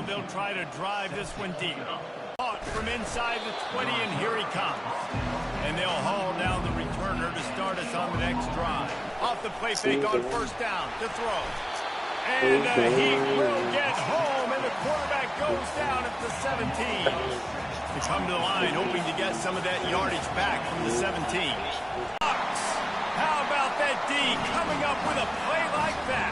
they'll try to drive this one deep. Caught from inside the 20, and here he comes. And they'll haul down the returner to start us on the next drive. Off the play fake on first down to throw. And he will get home, and the quarterback goes down at the 17. To come to the line, hoping to get some of that yardage back from the 17. How about that D coming up with a play like that?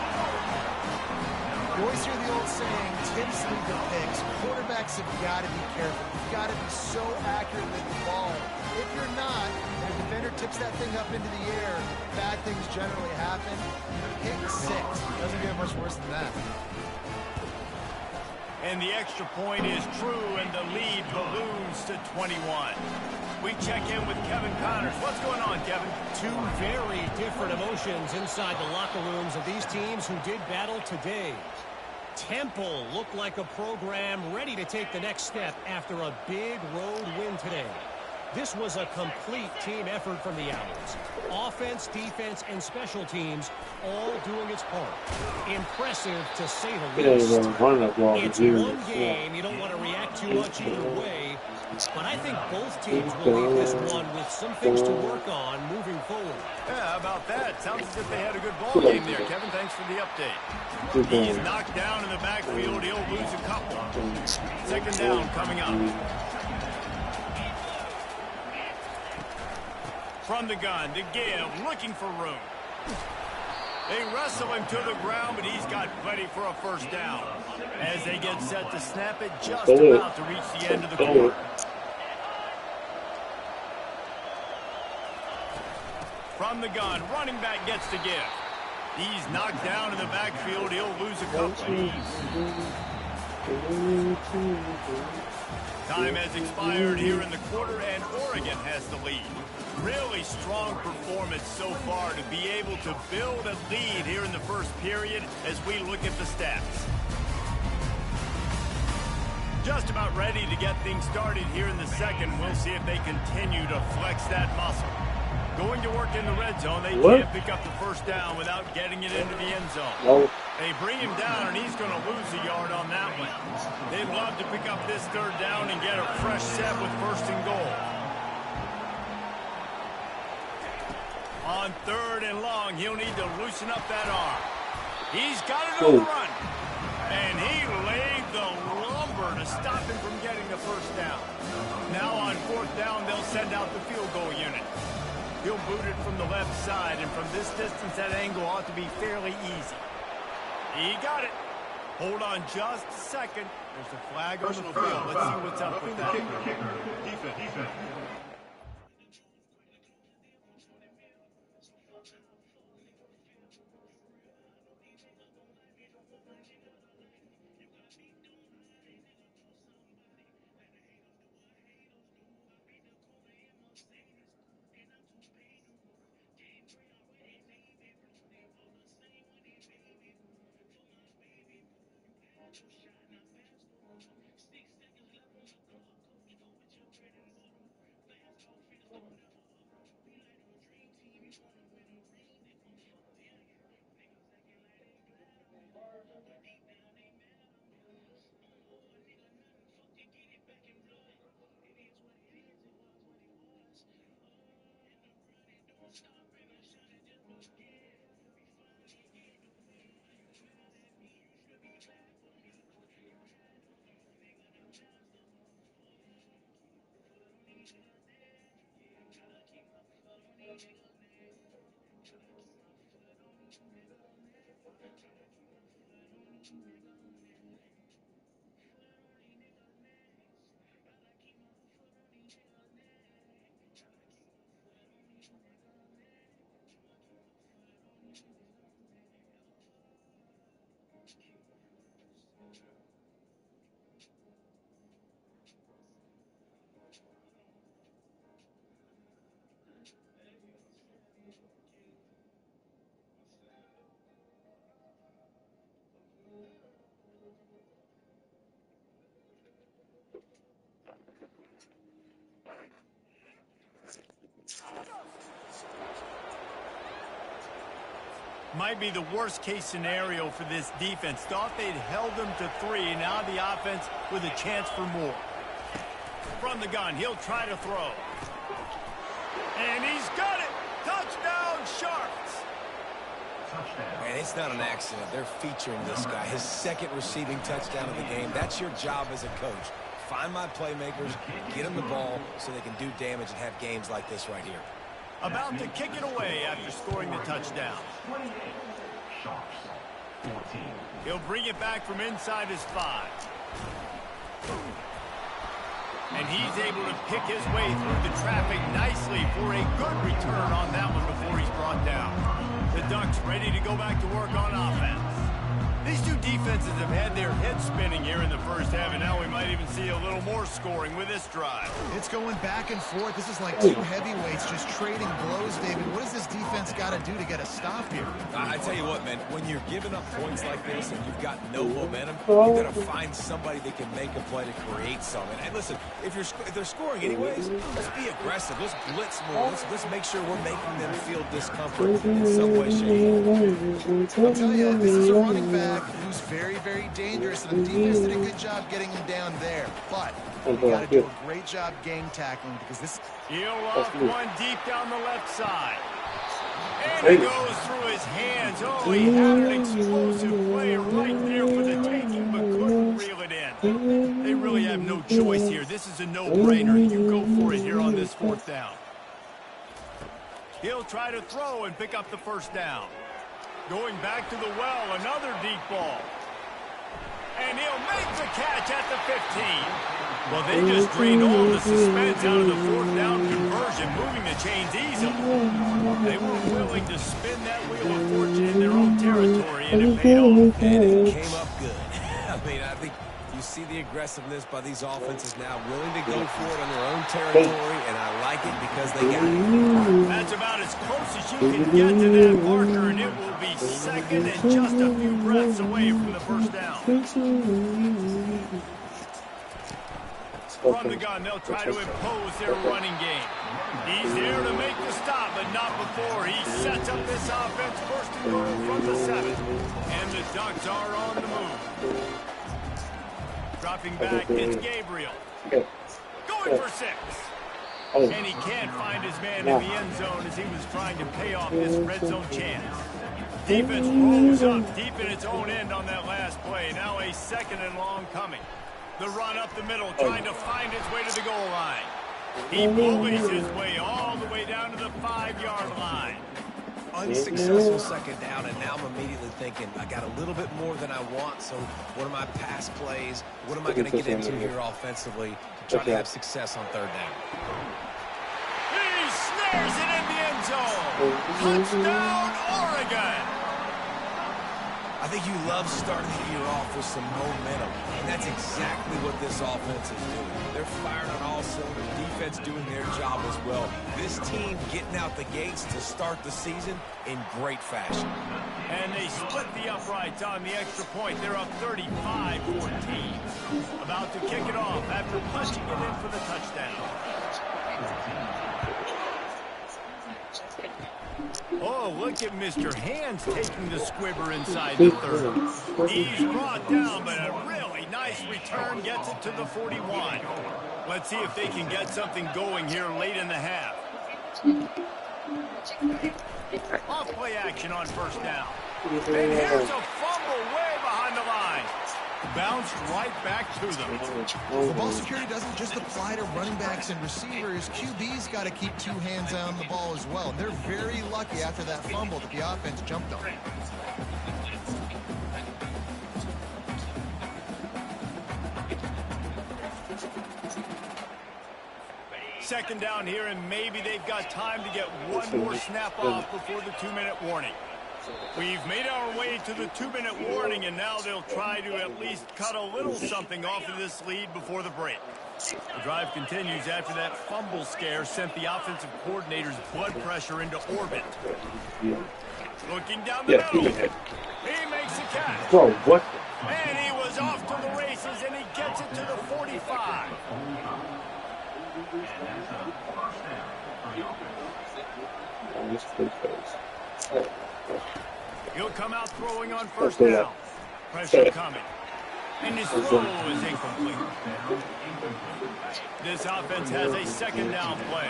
You always hear the old saying, tips lead to picks. Quarterbacks have got to be careful. You've got to be so accurate with the ball. If you're not, and a defender tips that thing up into the air, bad things generally happen. Pick 6. Doesn't get much worse than that. And the extra point is true, and the lead balloons to 21. We check in with Kevin Connors. What's going on, Kevin? Two very different emotions inside the locker rooms of these teams who did battle today. Temple looked like a program ready to take the next step after a big road win today. This was a complete team effort from the Owls. Offense, defense, and special teams all doing its part. Impressive, to say the least. It's one game. You don't want to react too much either way. But I think both teams will leave this one with some things to work on moving forward. Yeah, how about that? Sounds as if they had a good ball game there, Kevin. Thanks for the update. He's knocked down in the backfield. He'll lose a couple. Second down coming up. From the gun to give, looking for room. They wrestle him to the ground, but he's got plenty for a first down. As they get set to snap it, just about to reach the end of the quarter. From the gun, running back gets to give. He's knocked down in the backfield. He'll lose a couple. Time has expired here in the quarter, and Oregon has the lead. Really strong performance so far to be able to build a lead here in the first period as we look at the stats. Just about ready to get things started here in the second. We'll see if they continue to flex that muscle. Going to work in the red zone. They can't pick up the first down without getting it into the end zone. They bring him down, and he's going to lose a yard on that one. They'd love to pick up this third down and get a fresh set with first and goal. On third and long, he'll need to loosen up that arm. He's got it on the run. And he laid the lumber to stop him from getting the first down. Now on fourth down, they'll send out the field goal unit. He'll boot it from the left side, and from this distance, that angle ought to be fairly easy. He got it. Hold on just a second. There's a flag on the field. Let's see what's up with that. Defense. Might be the worst-case scenario for this defense. Thought they'd held them to 3. Now the offense with a chance for more. From the gun, he'll try to throw. And he's got it! Touchdown, Sharks! Man, it's not an accident. They're featuring this guy. His second receiving touchdown of the game. That's your job as a coach. Find my playmakers, get them the ball so they can do damage and have games like this right here. About to kick it away after scoring the touchdown. He'll bring it back from inside his 5. And he's able to pick his way through the traffic nicely for a good return on that one before he's brought down. The Ducks ready to go back to work on offense. These two defenses have had their heads spinning here in the first half, and now we might even see a little more scoring with this drive. It's going back and forth. This is like two heavyweights just trading blows, David. What does this defense got to do to get a stop here? I tell you what, man, when you're giving up points like this and you've got no momentum, you've got to find somebody that can make a play to create something. And listen, if they're scoring anyways, let's be aggressive. Let's blitz more. Let's make sure we're making them feel discomfort in some way, shape. I'll tell you, this is a running back who's very, very dangerous, and the defense did a good job getting him down there. But you got to do a great job game tackling because this. He'll off one deep down the left side. And he goes through his hands. Oh, he had an explosive play right there for the taking, but couldn't reel it in. They really have no choice here. This is a no-brainer. You go for it here on this 4th down. He'll try to throw and pick up the first down. Going back to the well, another deep ball. And he'll make the catch at the 15. Well, they just drained all the suspense out of the 4th down conversion, moving the chains easily. They were willing to spin that wheel of fortune in their own territory, and it paid off. And it came up good. I mean, I think you see the aggressiveness by these offenses now, willing to go for it on their own territory, and I like it because they got it. That's about as close as you can get to that marker, and it will be second and just a few breaths away from the first down. From the gun, they'll try to impose their running game. He's there to make the stop, but not before he sets up this offense first and goal from the 7. And the Ducks are on the move. Dropping back, it's Gabriel. Going for 6. And he can't find his man in the end zone as he was trying to pay off this red zone chance. Defense rose up deep in its own end on that last play. Now a 2nd and long coming. The run up the middle, trying to find his way to the goal line. He bullies his way all the way down to the 5-yard line. Unsuccessful 2nd down, and now I'm immediately thinking, I got a little bit more than I want, so what are my pass plays? What am I going to get into here offensively to try to have success on 3rd down? He snares it in the end zone. Touchdown, Oregon. I think you love starting the year off with some momentum, and that's exactly what this offense is doing. They're firing on all cylinders, defense doing their job as well. This team getting out the gates to start the season in great fashion. And they split the uprights on the extra point. They're up 35-14. About to kick it off after punching it in for the touchdown. Oh, look at Mr. Hands taking the squibber inside the 30. He's brought down, but a really nice return gets it to the 41. Let's see if they can get something going here late in the half. Off play action on first down. And here's a fumble way behind the line. Bounced right back to them. The ball security doesn't just apply to running backs and receivers. QB's got to keep 2 hands on the ball as well. And they're very lucky after that fumble that the offense jumped on. Second down here, and maybe they've got time to get one more snap off before the 2-minute warning. We've made our way to the 2-minute warning, and now they'll try to at least cut a little something off of this lead before the break. The drive continues after that fumble scare sent the offensive coordinator's blood pressure into orbit. Looking down the middle. He makes a catch. Bro, what? And he was off to the races, and he gets it to the 45. He'll come out throwing on first down. Pressure coming. And his throw is incomplete. This offense has a second down play.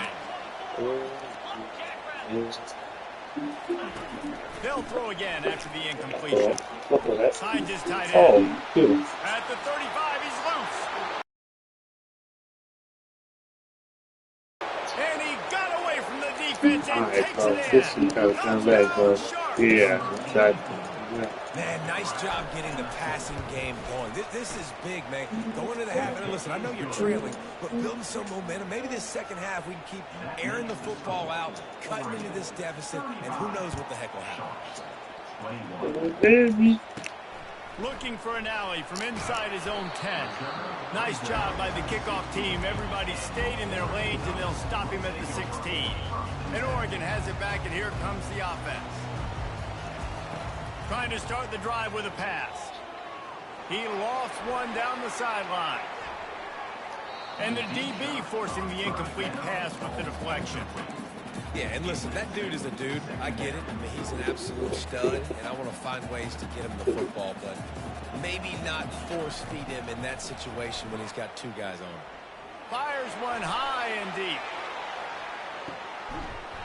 They'll throw again after the incompletion. Finds his tight end. At the 35, he's loose. And he got away from the defense and takes it in. Man, nice job getting the passing game going. This is big, man. Going to the half. And listen, I know you're trailing, but building some momentum. Maybe this second half we can keep airing the football out, cutting into this deficit, and who knows what the heck will happen. Looking for an alley from inside his own 10. Nice job by the kickoff team. Everybody stayed in their lanes, and they'll stop him at the 16. And Oregon has it back, and here comes the offense. Trying to start the drive with a pass. He lofts one down the sideline. And the DB forcing the incomplete pass with the deflection. Yeah, and listen, that dude is a dude. I get it. I mean, he's an absolute stud, and I want to find ways to get him the football, but maybe not force feed him in that situation when he's got two guys on him. Fires one high and deep.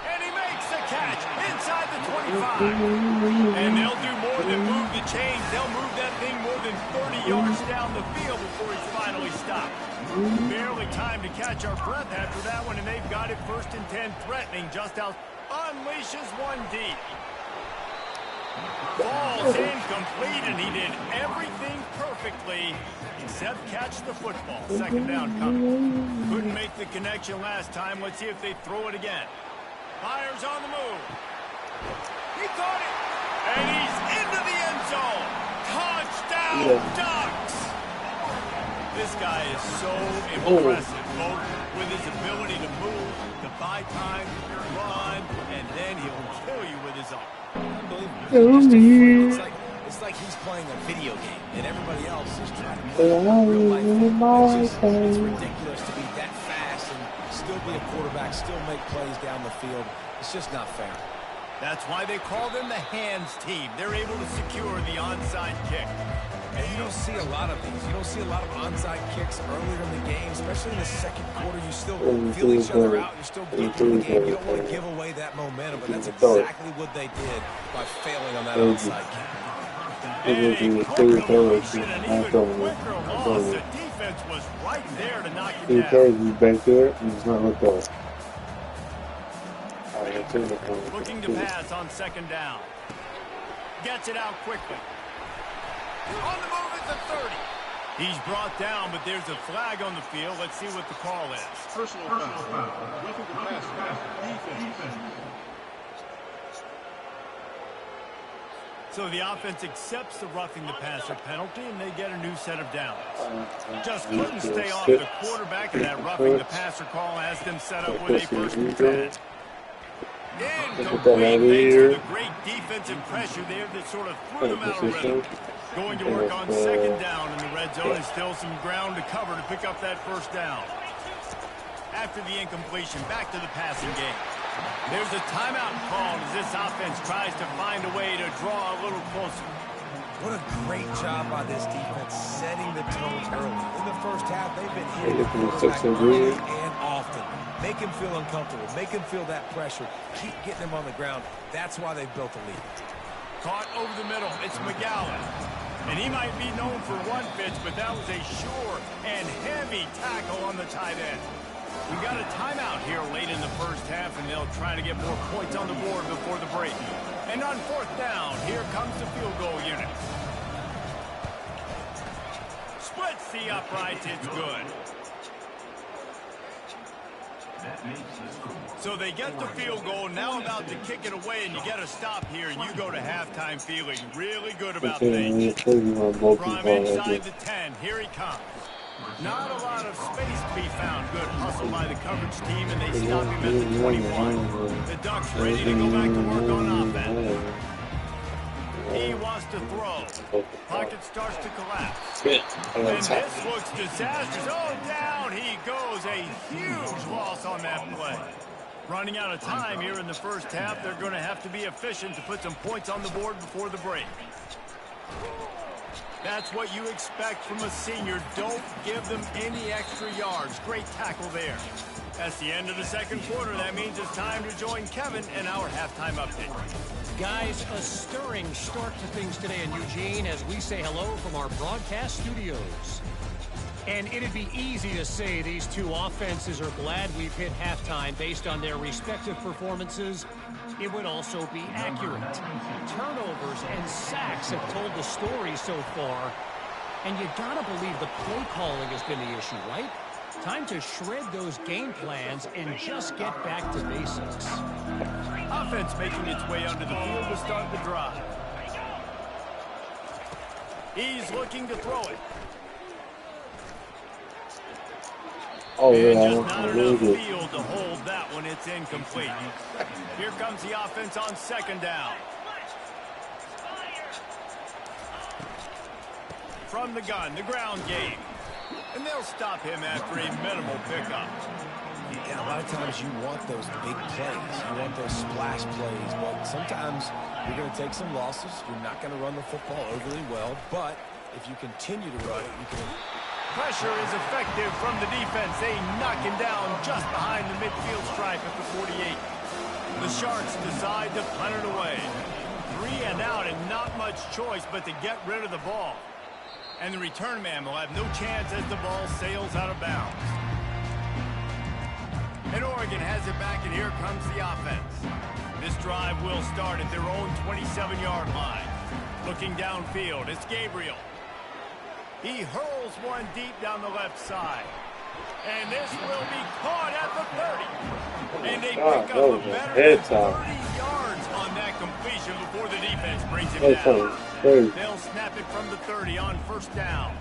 And he makes the catch inside the 25. And they'll do more than move the chains. They'll move that thing more than 30 yards down the field before he's finally stopped. Barely time to catch our breath after that one, and they've got it 1st and 10, threatening just out. Unleashes one deep. Falls incomplete, and he did everything perfectly except catch the football. Second down coming. Couldn't make the connection last time. Let's see if they throw it again. Fires on the move. He caught it. And he's into the end zone. Touchdown, Ducks. This guy is so impressive, both with his ability to move, to buy time, run, and then he'll kill you with his arm. Unbelievable. It's like he's playing a video game, and everybody else is trying to play real life. It's ridiculous to be that fast and still be a quarterback, still make plays down the field. It's just not fair. That's why they call them the hands team. They're able to secure the onside kick. And you don't see a lot of these. You don't see a lot of onside kicks earlier in the game, especially in the second quarter. You still feel each other out. You're still deep in the game. You don't want to give away that momentum, but that's exactly what they did by failing on that onside kick. And a quick completion, an even quicker loss. The defense was right there to knock him down. Back there, he's not looked up. Looking to pass on second down. Gets it out quickly. On the move at the 30. He's brought down, but there's a flag on the field. Let's see what the call is. Personal foul. Roughing the passer. Defense. So the offense accepts the roughing the passer penalty, and they get a new set of downs. Just couldn't stay off the quarterback, and that roughing the passer call has them set up with a 1st and 10. Incomplete thanks to the great defensive pressure there that sort of threw them out of rhythm. Going to work on second down in the red zone, and still some ground to cover to pick up that 1st down. After the incompletion, back to the passing game. There's a timeout called as this offense tries to find a way to draw a little closer. What a great job by this defense setting the tone early. In the first half, they've been hitting the quarterback early and often. Make him feel uncomfortable. Make him feel that pressure. Keep getting him on the ground. That's why they've built a lead. Caught over the middle. It's McGowan. And he might be known for one pitch, but that was a sure and heavy tackle on the tight end. We got a timeout here late in the first half, and they'll try to get more points on the board before the break. And on 4th down, here comes the field goal unit. Splits the uprights. It's good. So they get the field goal, now about to kick it away, and you get a stop here, and you go to halftime feeling really good about things. From inside the 10, here he comes. Not a lot of space to be found. Good hustle by the coverage team, and they stop him at the 21. The Ducks ready to go back to work on offense. He wants to throw. Pocket starts to collapse. And this looks disastrous. Oh, down he goes. A huge loss on that play. Running out of time here in the first half, they're going to have to be efficient to put some points on the board before the break. That's what you expect from a senior. Don't give them any extra yards. Great tackle there. That's the end of the second quarter. That means it's time to join Kevin in our halftime update. Guys, a stirring start to things today in Eugene as we say hello from our broadcast studios. And it'd be easy to say these two offenses are glad we've hit halftime based on their respective performances. It would also be accurate. Turnovers and sacks have told the story so far. And you gotta believe the play calling has been the issue, right? Time to shred those game plans and just get back to basics. Offense making its way onto the field to start the drive. He's looking to throw it. Oh, And yeah, just not enough good. field to hold that one. It's incomplete. Here comes the offense on second down. From the gun, the ground game. And they'll stop him after a minimal pickup. Yeah, a lot of times you want those big plays. You want those splash plays. But sometimes you're going to take some losses. You're not going to run the football overly well. But if you continue to run it, you can... Pressure is effective from the defense. They knock him down just behind the midfield stripe at the 48. The Sharks decide to punt it away. 3 and out and not much choice but to get rid of the ball. And the return man will have no chance as the ball sails out of bounds. And Oregon has it back, and here comes the offense. This drive will start at their own 27-yard line. Looking downfield, it's Gabriel. He hurls one deep down the left side. And this will be caught at the 30. And they pick up a better than 30 yards on that completion before the defense brings him down. They'll snap it from the 30 on first down.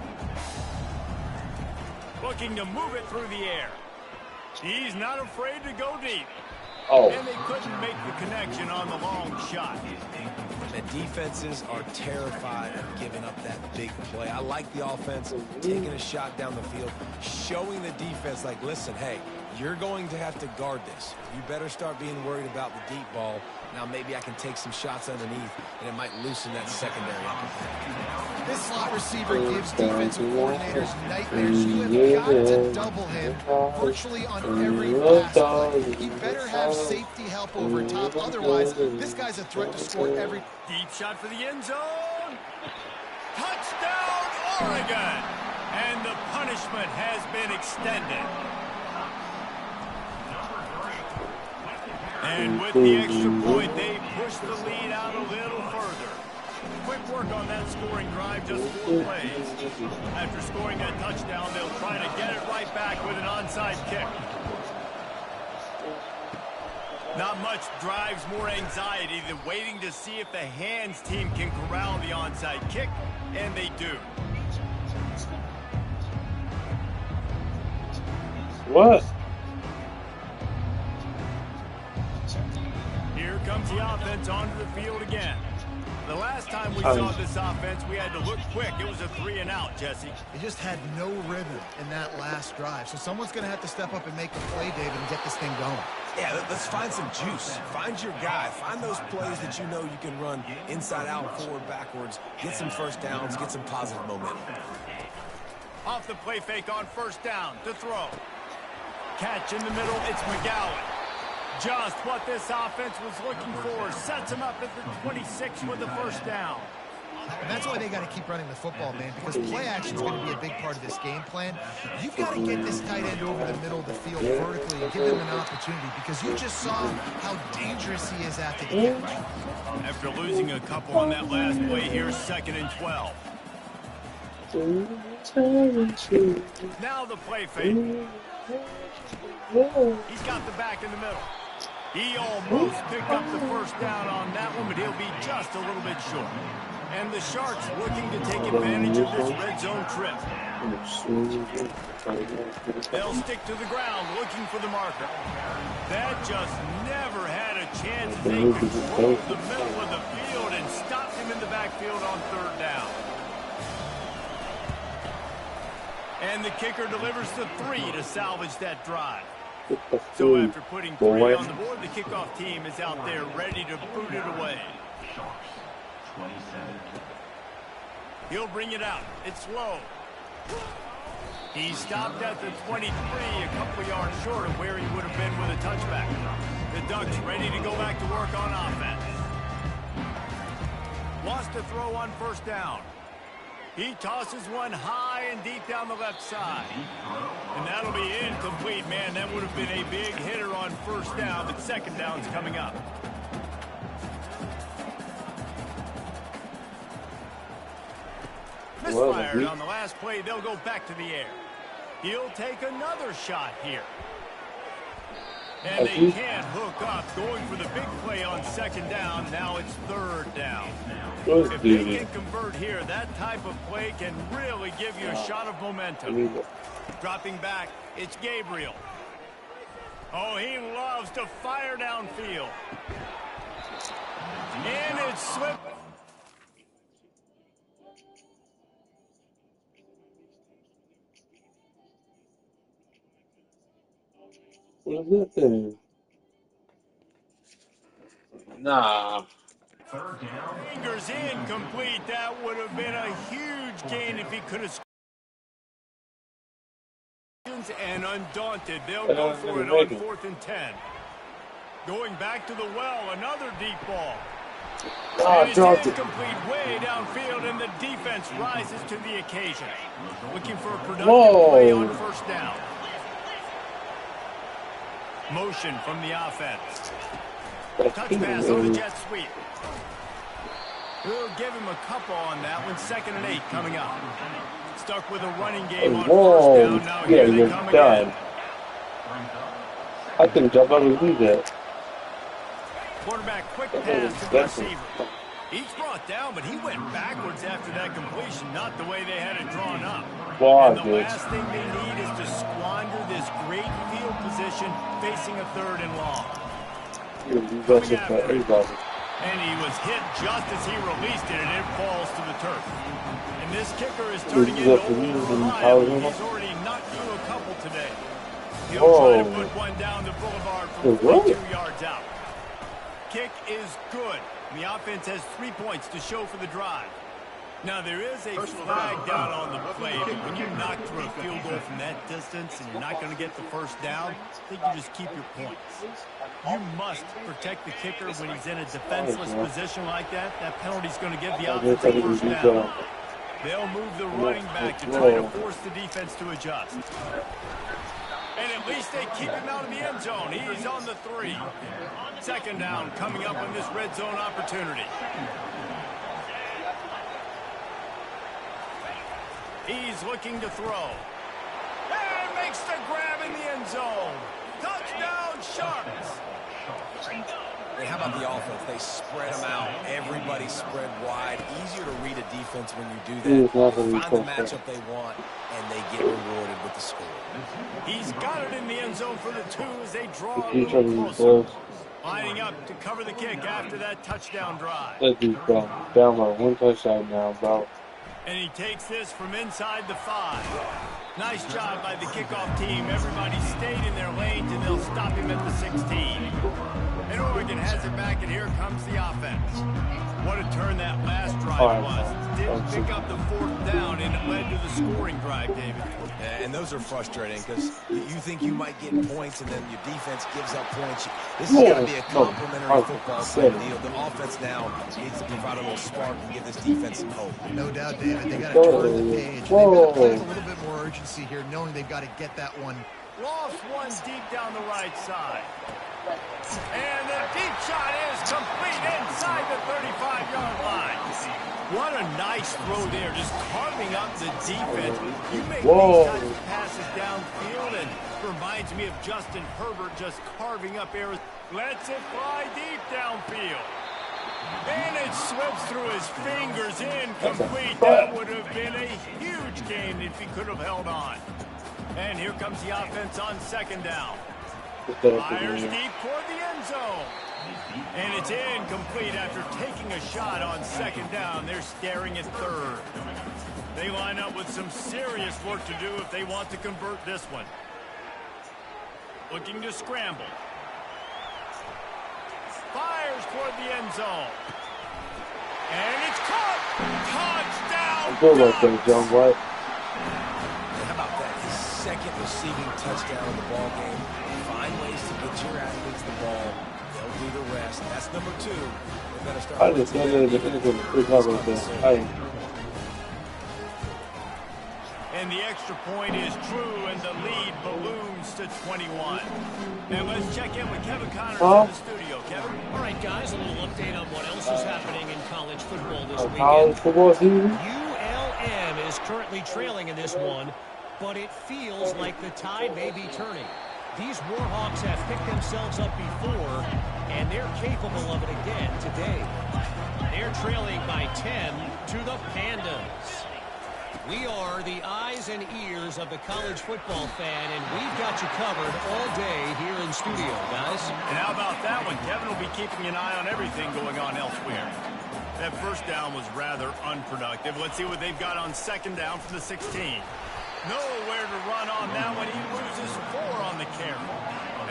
Looking to move it through the air. He's not afraid to go deep. Oh. And they couldn't make the connection on the long shot. The defenses are terrified of giving up that big play. I like the offense taking a shot down the field, showing the defense, like, listen, hey, you're going to have to guard this. You better start being worried about the deep ball. Now maybe I can take some shots underneath, and it might loosen that secondary up. This slot receiver gives defensive coordinators nightmares. You have got to double him virtually on every pass play. He better have safety help over top. Otherwise, this guy's a threat to score every... Deep shot for the end zone. Touchdown, Oregon! And the punishment has been extended. And with the extra point, they push the lead out a little further. Quick work on that scoring drive, just 4 plays. After scoring that touchdown, they'll try to get it right back with an onside kick. Not much drives more anxiety than waiting to see if the hands team can corral the onside kick, and they do. What? Here comes the offense onto the field again. The last time we saw this offense, we had to look quick. It was a 3 and out, Jesse. They just had no rhythm in that last drive. So someone's going to have to step up and make a play, David, and get this thing going. Yeah, let's find some juice. Find your guy. Find those plays that you know you can run inside out, forward, backwards. Get some first downs. Get some positive momentum. Off the play fake on first down to throw. Catch in the middle. It's McGowan. Just what this offense was looking for. Sets him up at the 26 with the first down. And that's why they got to keep running the football, man, because play action is going to be a big part of this game plan. You've got to get this tight end over the middle of the field vertically and give them an opportunity, because you just saw how dangerous he is after the catch. After losing a couple on that last play, here's 2nd and 12. Now the play fake. He's got the back in the middle. He almost picked up the first down on that one, but he'll be just a little bit short. And the Sharks looking to take advantage of this red zone trip. They'll stick to the ground looking for the marker. That just never had a chance. They controlled the middle of the field and stopped him in the backfield on 3rd down. And the kicker delivers the 3 to salvage that drive. Get the So food, after putting 3 boy. on the board, the kickoff team is out there ready to boot it away. He'll bring it out. It's low. He stopped at the 23, a couple yards short of where he would have been with a touchback. The Ducks ready to go back to work on offense. Wants to throw on first down. He tosses one high and deep down the left side. And that'll be incomplete, man. That would have been a big hitter on first down, but second down's coming up. Misfired on the last play. They'll go back to the air. He'll take another shot here. And they can't hook up. Going for the big play on second down. Now it's third down. If they can convert here, that type of play can really give you a shot of momentum. Dropping back, it's Gabriel. Oh, he loves to fire downfield. And it's slipped. What is that thing? Nah. Fingers incomplete. That would have been a huge gain if he could have scored. And undaunted, they'll go for it on 4th and 10. Going back to the well, another deep ball. And it's incomplete way downfield, and the defense rises to the occasion. Looking for a productive play on first down. Motion from the offense. Touch pass on the jet sweep. We'll give him a couple on that one. 2nd and 8 coming up. Stuck with a running game on first down. Now here they come again. I couldn't jump out and do that. Quarterback quick pass to the receiver. He's brought down, but he went backwards after that completion, not the way they had it drawn up. And the last thing they need is to squander this great field position facing a 3rd and long. And he was hit just as he released it, and it falls to the turf. And this kicker is turning into over-reliable. He's already knocked through a couple today. He'll try to put one down the boulevard from 42 yards out. Kick is good. The offense has 3 points to show for the drive. Now, there is a flag down on the play, but when you knock through a field goal from that distance and you're not going to get the first down, I think you just keep your points. You must protect the kicker when he's in a defenseless position like that. That penalty's going to give the offense a first down. They'll move the running back to try to force the defense to adjust. And at least they keep him out of the end zone. He's on the 3. 2nd down coming up on this red zone opportunity. He's looking to throw. And makes the grab in the end zone. Touchdown, Sharks. Hey, how about the offense? They spread them out. Everybody spread wide. Easier to read a defense when you do that. Find the matchup they want, and they get rewarded with the score. He's got it in the end zone for the 2 as they draw a little closer. Lining up to cover the kick after that touchdown drive. That dude's down by 1 touchdown now, bro. And he takes this from inside the 5. Nice job by the kickoff team. Everybody stayed in their lanes, and they'll stop him at the 16. And Oregon has it back, and here comes the offense. What a turn that last drive was. Didn't pick up the 4th down, and it led to the scoring drive, David. And those are frustrating because you think you might get points, and then your defense gives up points. This is going to be a complimentary football type deal. The offense now needs to provide a little spark and give this defense some hope. No doubt, David. They got to turn the page. They've got to play with a little bit more urgency here, knowing they've got to get that one. Lost one deep down the right side. And the deep shot is complete inside the 35-yard line. What a nice throw there, just carving up the defense. You make these types of passes downfield, and reminds me of Justin Herbert just carving up Arizona. Lets it fly deep downfield. And it slips through his fingers, incomplete. That would have been a huge gain if he could have held on. And here comes the offense on 2nd down. Fires deep toward the end zone. And it's incomplete after taking a shot on 2nd down. They're staring at 3rd. They line up with some serious work to do if they want to convert this one. Looking to scramble. Fires toward the end zone. And it's caught. Touchdown. Go right there, John White. How about that? His second receiving touchdown of the ball game. Find ways to get your athletes the ball. They'll do the rest. That's number 2. They better start. I just got the defense on the free cover there. And the extra point is true, and the lead balloons to 21. And let's check in with Kevin Connors in the studio. Kevin? All right, guys, a little update on what else is happening in college football this weekend. College football season? ULM is currently trailing in this one, but it feels like the tide may be turning. These Warhawks have picked themselves up before, and they're capable of it again today. They're trailing by 10 to the Pandas. We are the eyes and ears of the college football fan, and we've got you covered all day here in studio, guys. And how about that one? Kevin will be keeping an eye on everything going on elsewhere. That first down was rather unproductive. Let's see what they've got on second down from the 16. Nowhere to run on that one. He loses 4 on the carry.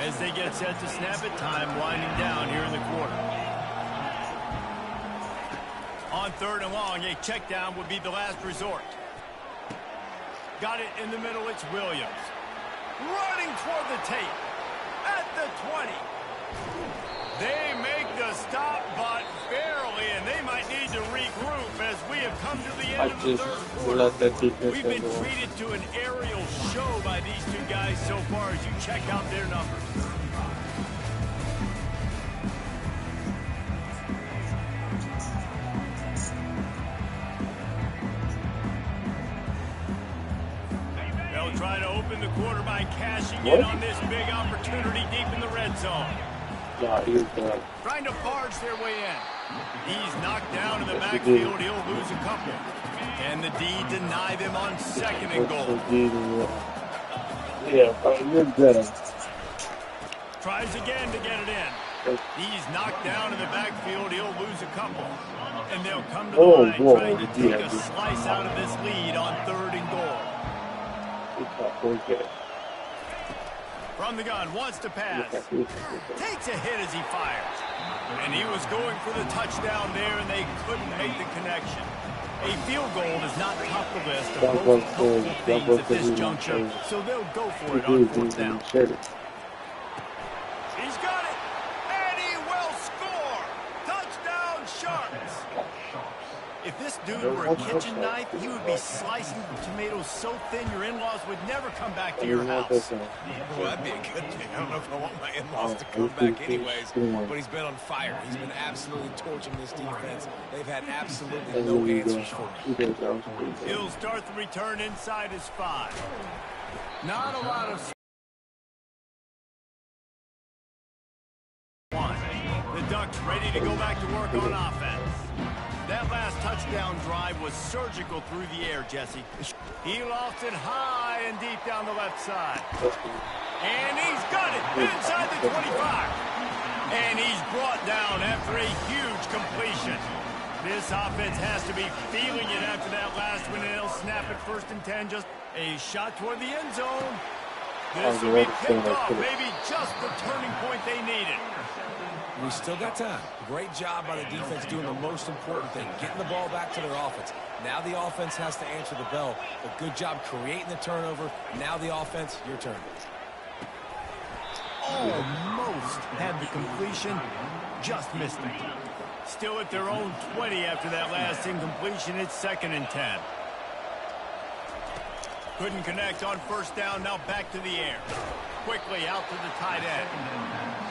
As they get set to snap it, time winding down here in the quarter. On third and long, a check down would be the last resort. Got it in the middle, it's Williams. Running toward the tape. At the 20. They make the stop, but barely, and they might need to regroup as we have come to the end of the third quarter. We've been treated to an aerial show by these two guys so far as you check out their numbers. Try to open the quarter by cashing in on this big opportunity deep in the red zone. Trying to barge their way in. He's knocked down in the backfield. He'll lose a couple. And the D deny them on second and goal. Tries again to get it in. He's knocked down in the backfield. He'll lose a couple. And they'll come to the line trying to take a slice out of this lead on third and goal. From the gun, wants to pass. Takes a hit as he fires. And he was going for the touchdown there, and they couldn't make the connection. A field goal does not top the list of most helpful things at this juncture, so they'll go for it on fourth down. He's got it, and he will score. Touchdown, Sharks. If this dude were a kitchen knife, he would be slicing the tomatoes so thin your in-laws would never come back to your house. Well, that'd be a good thing. I don't know if I want my in-laws to come back anyways, but he's been on fire. He's been absolutely torching this defense. They've had absolutely no answers for him. He'll start the return inside his 5. Not a lot of... The Ducks ready to go back to work on offense. That last touchdown drive was surgical through the air, Jesse. He lost it high and deep down the left side. And he's got it inside the 25. And he's brought down after a huge completion. This offense has to be feeling it after that last one, and they'll snap it first and 10. Just a shot toward the end zone. This will be picked off. Maybe just the turning point they needed. We still got time. Great job by the defense doing the most important thing, getting the ball back to their offense. Now the offense has to answer the bell. But good job creating the turnover. Now the offense, your turn. Almost had the completion, just missed it. Still at their own 20 after that last incompletion. It's second and 10. Couldn't connect on first down. Now back to the air. Quickly out to the tight end.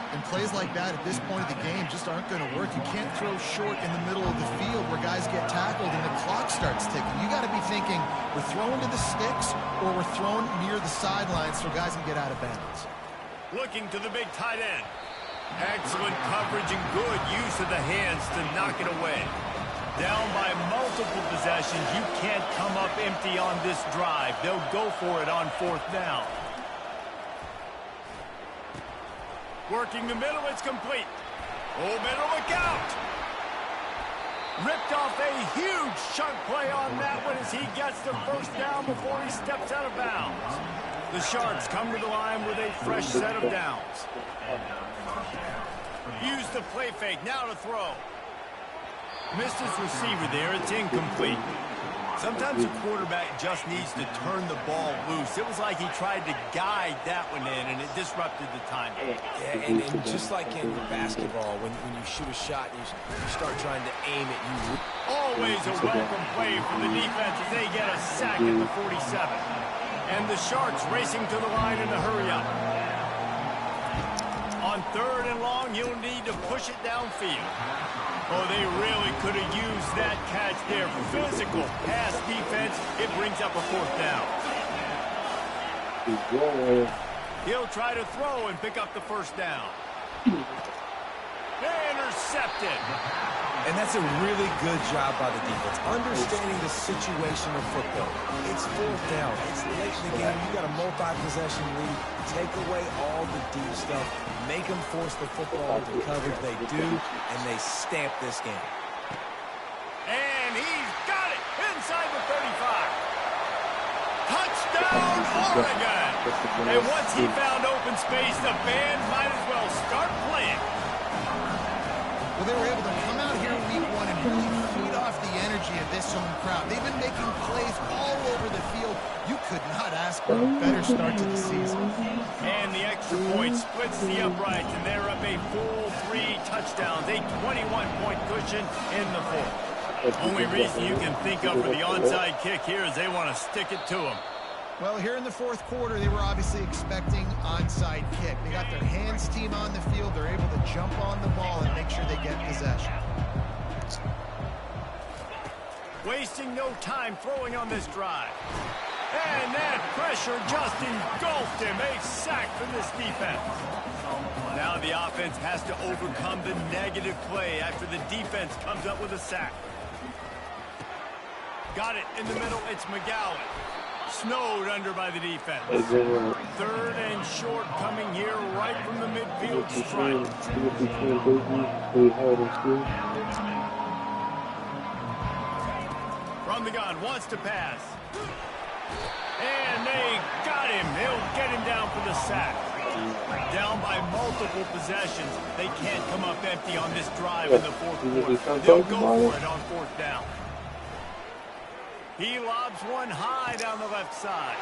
And plays like that at this point of the game just aren't going to work. You can't throw short in the middle of the field where guys get tackled and the clock starts ticking. You got to be thinking we're throwing to the sticks or we're throwing near the sidelines so guys can get out of bounds. Looking to the big tight end. Excellent coverage and good use of the hands to knock it away. Down by multiple possessions. You can't come up empty on this drive. They'll go for it on fourth down. Working the middle, it's complete. Oh, middle, look out! Ripped off a huge chunk play on that one as he gets the first down before he steps out of bounds. The Sharks come to the line with a fresh set of downs. Use the play fake, now to throw. Missed his receiver there, it's incomplete. Sometimes a quarterback just needs to turn the ball loose. It was like he tried to guide that one in, and it disrupted the timing. Yeah, and just like in basketball, when you shoot a shot, you start trying to aim it. Always a welcome play for the defense as they get a sack at the 47. And the Sharks racing to the line in the hurry-up. On 3rd and long, he'll need to push it downfield. Oh, they really could have used that catch there. Physical pass defense. It brings up a 4th down. He'll try to throw and pick up the 1st down. Intercepted. And that's a really good job by the defense, understanding the situation of football. It's 4th down. It's late in the game. You got a multi-possession lead. Take away all the deep stuff. Make them force the football into coverage. They do, and they stamp this game. And he's got it inside the 35. Touchdown, Oregon. And once he found open space, the band might as well start playing. Well, they were able to come out here week 1 and really feed off the energy of this home crowd. They've been making plays all over the field. You could not ask for a better start to the season. And the extra point splits the uprights, and they're up a full 3 touchdowns, a 21-point cushion in the 4th. Only reason you can think of for the onside kick here is they want to stick it to them. Well, here in the 4th quarter, they were obviously expecting onside kick. They got their hands team on the field. They're able to jump on the ball and make sure they get possession. Wasting no time throwing on this drive. And that pressure just engulfed him. A sack from this defense. Now the offense has to overcome the negative play after the defense comes up with a sack. Got it in the middle. It's McGowan. Snowed under by the defense. 3rd and short coming here right from the midfield stripe. From the gun, wants to pass. And they got him. They'll get him down for the sack. Down by multiple possessions. They can't come up empty on this drive in the 4th quarter. They'll go for it on 4th down. He lobs one high down the left side.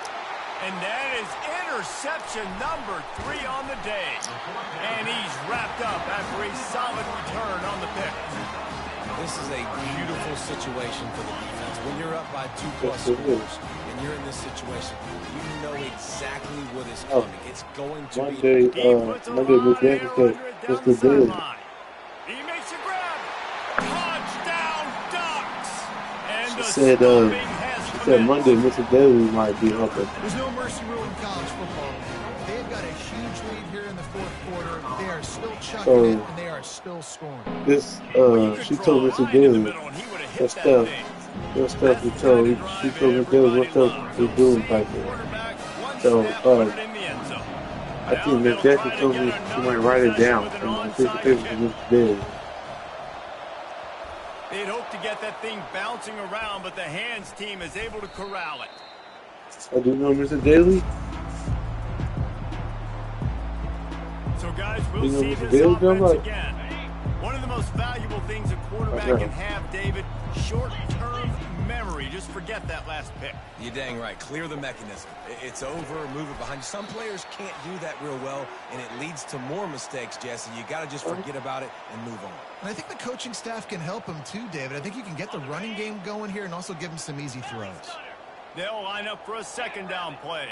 And that is interception number 3 on the day. And he's wrapped up after a solid return on the pick. This is a beautiful situation for the defense. When you're up by 2+ scores and you're in this situation, you know exactly what is coming. It's going to Monday, Mr. Daly. He makes a grab. Touchdown Ducks. And She said Monday, Mr. Daly might be helping. There's no mercy rule in college football. They've got a huge lead here in the 4th quarter. They are still chucking it, and they are still scoring. This, she told Mr. Daly, that stuff, she told Mr. Daly what stuff we're doing back there. So, I think Miss Jackson told me she might write it down and take the paper to Mr. Daly. They'd hope to get that thing bouncing around, but the hands team is able to corral it. I do know Mr. Daly. So, guys, we'll see this offense again. One of the most valuable things a quarterback can have, David, short-term memory. Just forget that last pick. You're dang right. Clear the mechanism. It's over. Move it behind you. Some players can't do that real well, and it leads to more mistakes, Jesse. You got to just forget about it and move on. And I think the coaching staff can help him too, David. I think you can get the running game going here and also give him some easy throws. They'll line up for a 2nd down play.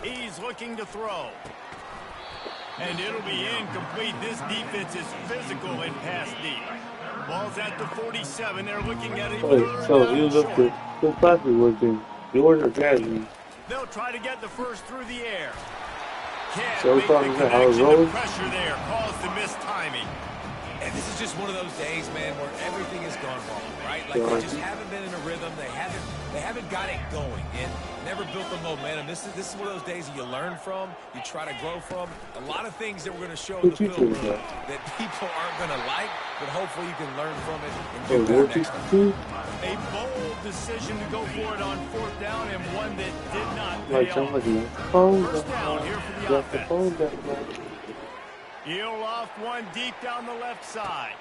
He's looking to throw. And it'll be incomplete. This defense is physical and pass deep. Ball's at the 47. They're looking at a 3rd So you down look short. at the traffic working. The order tragedy. They'll try to get the first through the air. Can't So make the how it connection. The rolls? pressure there caused the missed timing. And this is just one of those days, man, where everything has gone wrong, right? Like they just haven't been in a rhythm. They haven't got it going and never built the momentum. This is one of those days that you learn from, you try to grow from. A lot of things that we're going to show in the film room that people aren't going to like, but hopefully you can learn from it and do better next time. A bold decision to go for it on 4th down and one that did not pay off. First down here for the offense. He'll loft one deep down the left side.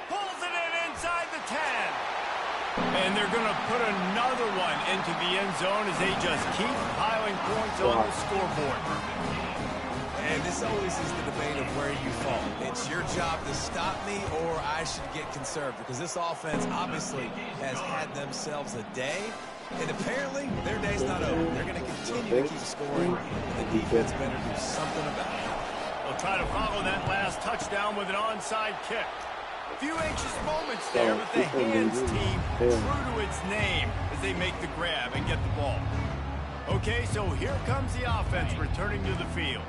Pulls it in inside the 10. And they're going to put another one into the end zone as they just keep piling points on the scoreboard. And this always is the debate of where you fall. It's your job to stop me or I should get conserved because this offense obviously has had themselves a day. And apparently their day's not over. They're going to continue to keep scoring. And the defense better do something about it. They'll try to follow that last touchdown with an onside kick. Few anxious moments there, but the hands team true to its name as they make the grab and get the ball. Okay, so here comes the offense returning to the field.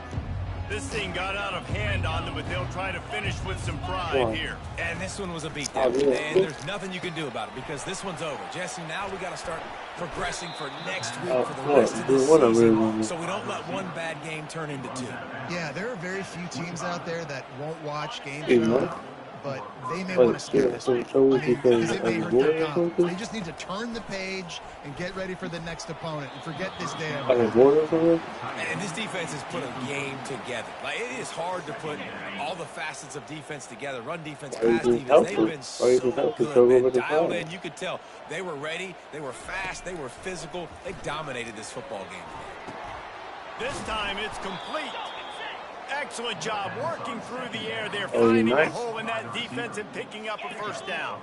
This thing got out of hand on them, but they'll try to finish with some pride here. And this one was a beatdown, and there's nothing you can do about it because this one's over. Jesse, now we got to start progressing for next week for the rest of the season, so we don't let one bad game turn into two. Yeah, there are very few teams out there that won't watch game film, but they may want to skip this week. Because it may hurt their confidence. They just need to turn the page and get ready for the next opponent and forget this day. And this defense has put a game together. Like, it is hard to put all the facets of defense together. Run defense, pass defense. They've been so good, man. Dialed in. You could tell they were ready. They were fast. They were physical. They dominated this football game. This time it's complete. Excellent job working through the air there, finding a hole in that defense and picking up a first down.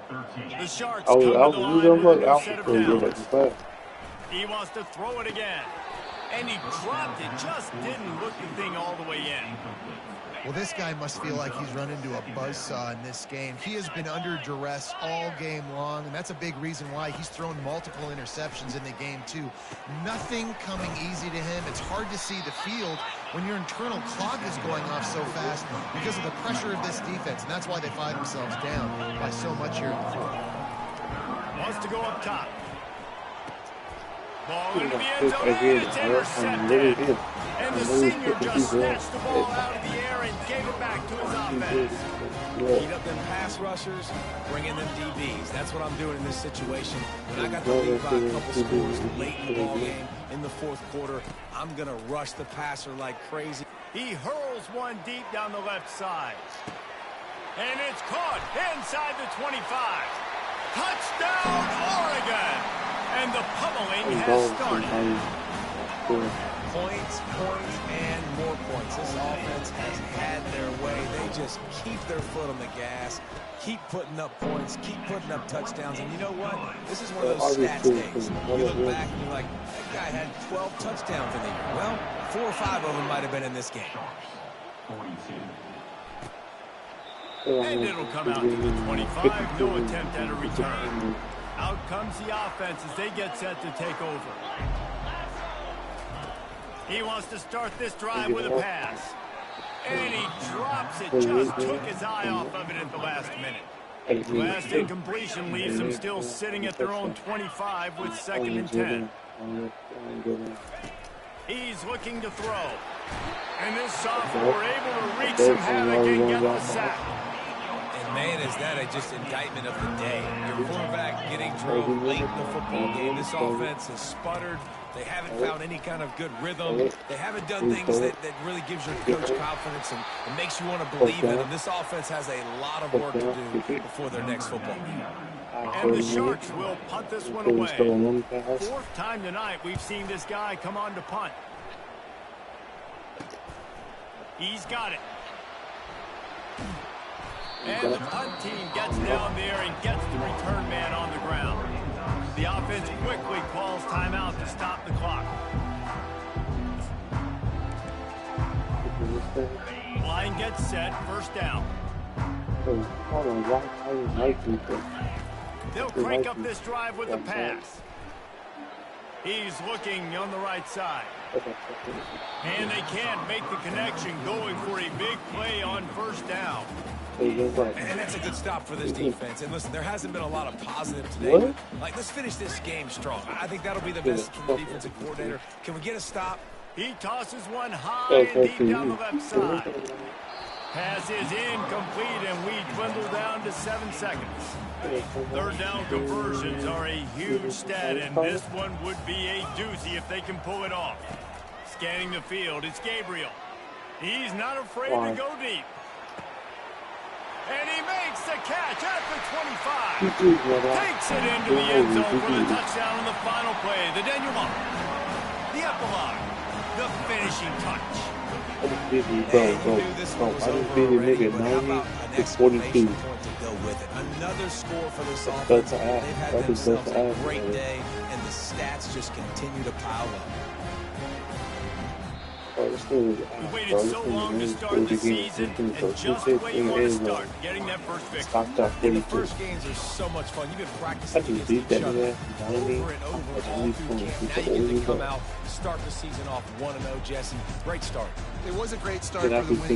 The Sharks come to the line with a set of downs. He wants to throw it again. And he dropped it, just didn't look the thing all the way in. Well, this guy must feel like he's run into a buzzsaw in this game. He has been under duress all game long, and that's a big reason why he's thrown multiple interceptions in the game, too. Nothing coming easy to him. It's hard to see the field when your internal clock is going off so fast because of the pressure of this defense, and that's why they find themselves down by so much here in the fourth. Wants to go up top. Ball into the end zone, and it's intercepted. And the senior just snatched the ball out of the air and gave it back to his offense. Beat up them pass rushers, bring in them DBs. That's what I'm doing in this situation. When I got the lead by a couple scores late in the ball game in the fourth quarter, I'm going to rush the passer like crazy. He hurls one deep down the left side. And it's caught inside the 25. Touchdown, Oregon! And the pummeling has started. Points, and more points. This offense has had their way. They just keep their foot on the gas, keep putting up points, keep putting up touchdowns. And you know what? This is one of those stats days. You look back and you're like, that guy had 12 touchdowns in the year. Well, 4 or 5 of them might have been in this game. And it'll come out to the 25. No attempt at a return. Out comes the offense as they get set to take over. He wants to start this drive with a pass. And he drops it. Just took his eye off of it at the last minute. Last incompletion leaves them still sitting at their own 25 with 2nd and 10. He's looking to throw. And this sophomore able to wreak some havoc and get the sack. Man, is that just indictment of the day. Your quarterback getting drilled late in the football game. This offense has sputtered. They haven't found any kind of good rhythm. They haven't done things that really gives your coach confidence and makes you want to believe in them. This offense has a lot of work to do before their next football game. And the Sharks will punt this one away. 4th time tonight we've seen this guy come on to punt. He's got it. And the punt team gets down there and gets the return man on the ground. The offense quickly calls timeout to stop the clock. Line gets set, first down. They'll crank up this drive with a pass. He's looking on the right side. And they can't make the connection, going for a big play on first down. And that's a good stop for this defense. And listen, there hasn't been a lot of positive today. What? Like, let's finish this game strong. I think that'll be the message from the defensive coordinator. Can we get a stop? He tosses one high and deep down the left side. Pass is incomplete, and we dwindle down to 7 seconds. Third down conversions are a huge stat, and this one would be a doozy if they can pull it off. Scanning the field, it's Gabriel. He's not afraid to go deep. And he makes the catch at the 25. Takes it into the end zone for the touchdown on the final play. The denouement. The epilogue. The finishing touch. I just beat a nigga 90 to 42. Another score for this offense. They've had themselves a great day, and the stats just continue to pile up. We waited so long to start the season, and just the way you want to start, getting that first victory. The first games are so much fun. You've been practicing against each other over and over all through camp. Now you get to come out, start the season off 1-0, Jesse. Great start. It was a great start for the Wings.